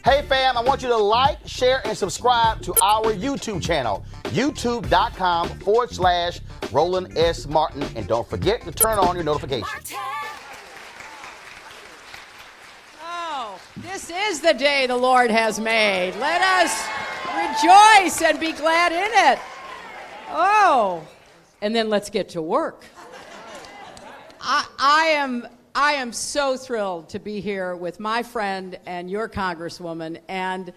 Hey fam, I want you to like, share, and subscribe to our YouTube channel, youtube.com/Roland S. Martin. And don't forget to turn on your notifications. Oh, this is the day the Lord has made. Let us rejoice and be glad in it. Oh, and then let's get to work. I am so thrilled to be here with my friend and your Congresswoman and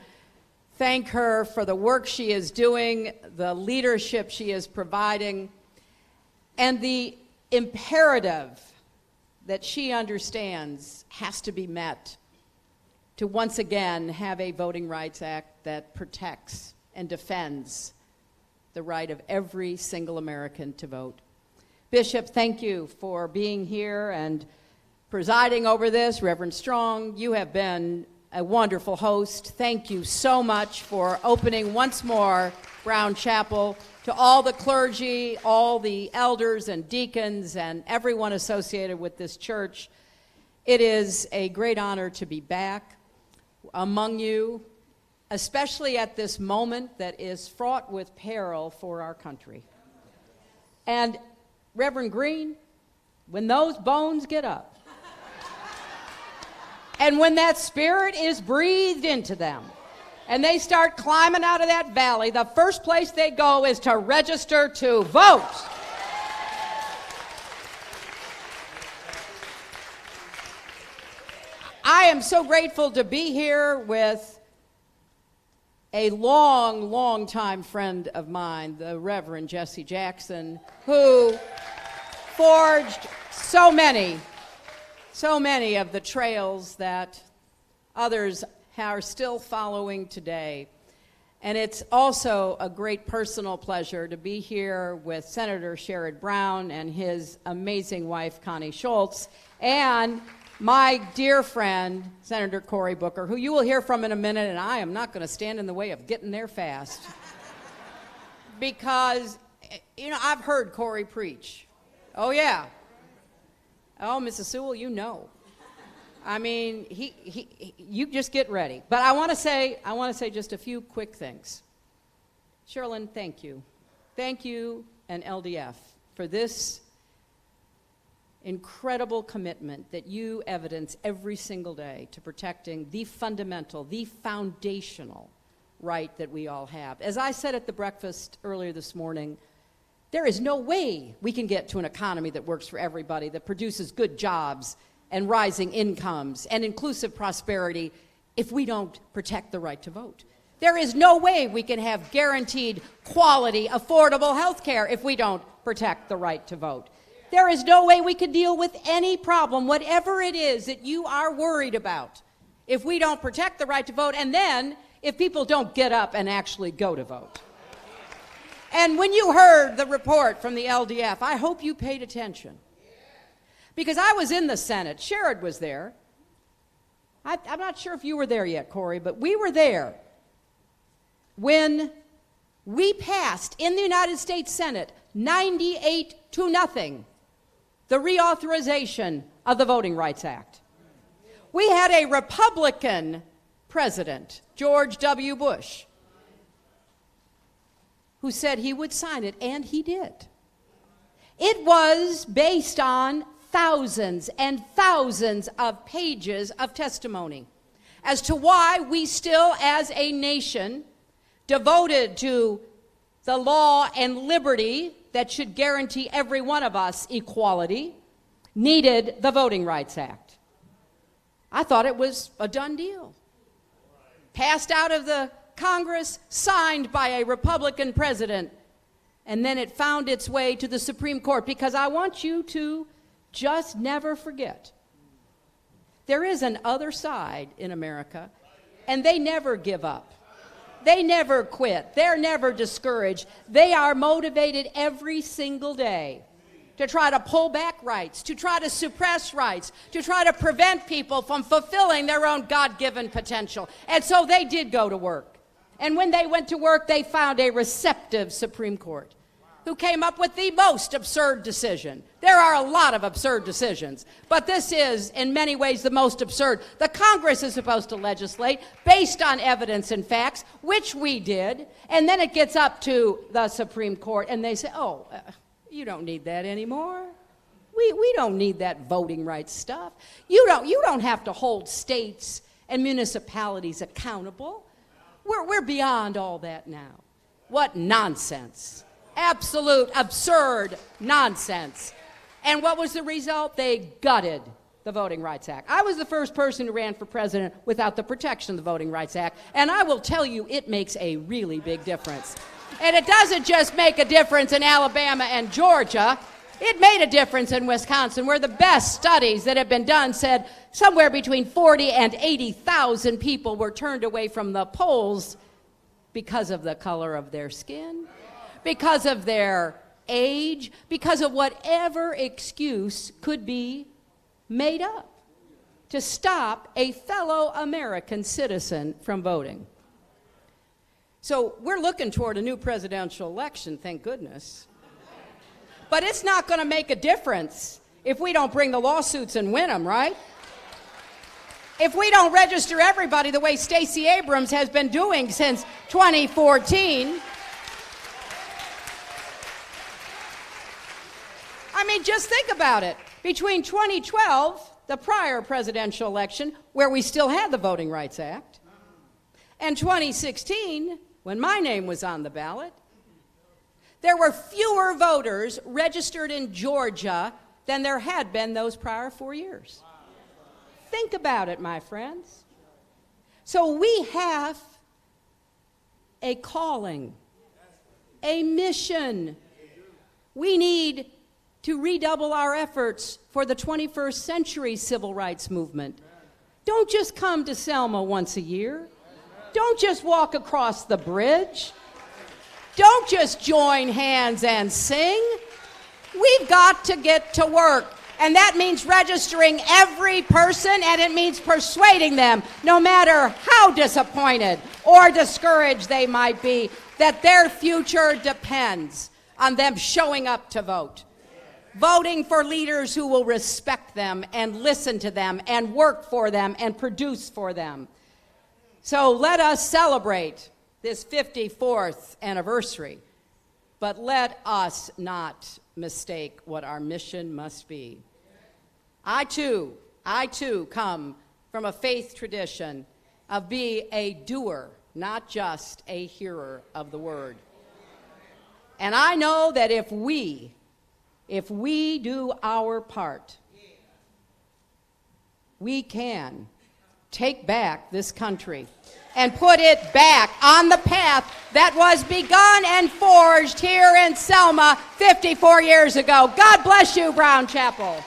thank her for the work she is doing, the leadership she is providing, and the imperative that she understands has to be met to once again have a Voting Rights Act that protects and defends the right of every single American to vote. Bishop, thank you for being here and presiding over this. Reverend Strong, you have been a wonderful host. Thank you so much for opening once more Brown Chapel. To all the clergy, all the elders and deacons and everyone associated with this church, it is a great honor to be back among you, especially at this moment that is fraught with peril for our country. And Reverend Green, when those bones get up, and when that spirit is breathed into them, and they start climbing out of that valley, the first place they go is to register to vote. I am so grateful to be here with a long time friend of mine, the Reverend Jesse Jackson, who forged so many of the trails that others are still following today. And it's also a great personal pleasure to be here with Senator Sherrod Brown and his amazing wife, Connie Schultz, and my dear friend, Senator Cory Booker, who you will hear from in a minute, and I am not going to stand in the way of getting there fast. Because, you know, I've heard Cory preach. Oh, yeah. Oh, Mrs. Sewell, you know. I mean, you just get ready. But I want to say just a few quick things. Sherilyn, thank you. Thank you and LDF for this incredible commitment that you evidence every single day to protecting the fundamental, the foundational right that we all have. As I said at the breakfast earlier this morning, there is no way we can get to an economy that works for everybody, that produces good jobs and rising incomes and inclusive prosperity if we don't protect the right to vote. There is no way we can have guaranteed quality, affordable health care if we don't protect the right to vote. There is no way we can deal with any problem, whatever it is that you are worried about, if we don't protect the right to vote, and then if people don't get up and actually go to vote. And when you heard the report from the LDF, I hope you paid attention. Because I was in the Senate. Sherrod was there. I'm not sure if you were there yet, Cory, but we were there when we passed in the United States Senate 98-0 the reauthorization of the Voting Rights Act. We had a Republican president, George W. Bush, who said he would sign it, and he did. It was based on thousands and thousands of pages of testimony as to why we still, as a nation, devoted to the law and liberty that should guarantee every one of us equality, needed the Voting Rights Act. I thought it was a done deal. Passed out of the Congress, signed by a Republican president, and then it found its way to the Supreme Court, because I want you to just never forget, there is an other side in America, and they never give up. They never quit. They're never discouraged. They are motivated every single day to try to pull back rights, to try to suppress rights, to try to prevent people from fulfilling their own God-given potential. And so they did go to work. And when they went to work, they found a receptive Supreme Court. who came up with the most absurd decision. There are a lot of absurd decisions, but this is, in many ways, the most absurd. The Congress is supposed to legislate based on evidence and facts, which we did, and then it gets up to the Supreme Court, and they say, oh, you don't need that anymore. We don't need that voting rights stuff. You don't have to hold states and municipalities accountable. We're beyond all that now. What nonsense. Absolute, absurd nonsense. And what was the result? They gutted the Voting Rights Act. I was the first person who ran for president without the protection of the Voting Rights Act, and I will tell you it makes a really big difference. And it doesn't just make a difference in Alabama and Georgia. It made a difference in Wisconsin, where the best studies that have been done said somewhere between 40 and 80,000 people were turned away from the polls because of the color of their skin, because of their age, because of whatever excuse could be made up to stop a fellow American citizen from voting. So we're looking toward a new presidential election, thank goodness. But it's not going to make a difference if we don't bring the lawsuits and win them, right? If we don't register everybody the way Stacey Abrams has been doing since 2014, I mean, just think about it. Between 2012, the prior presidential election, where we still had the Voting Rights Act, and 2016, when my name was on the ballot, there were fewer voters registered in Georgia than there had been those prior 4 years. Think about it, my friends. So we have a calling, a mission. We need to redouble our efforts for the 21st century civil rights movement. Don't just come to Selma once a year. Don't just walk across the bridge. Don't just join hands and sing. We've got to get to work. And that means registering every person, and it means persuading them, no matter how disappointed or discouraged they might be, that their future depends on them showing up to vote. Voting for leaders who will respect them and listen to them and work for them and produce for them. So let us celebrate this 54th anniversary, but let us not mistake what our mission must be. I too come from a faith tradition of being a doer, not just a hearer of the word. And I know that if we do our part, we can take back this country and put it back on the path that was begun and forged here in Selma 54 years ago. God bless you, Brown Chapel.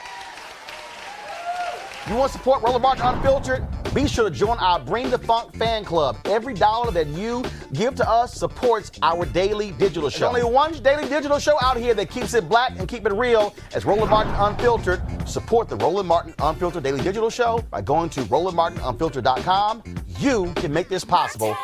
You want to support Roland Martin Unfiltered? Be sure to join our Bring the Funk fan club. Every dollar that you give to us supports our daily digital show. There's only one daily digital show out here that keeps it black and keep it real. As Roland Martin Unfiltered. Support the Roland Martin Unfiltered daily digital show by going to RolandMartinUnfiltered.com. You can make this possible.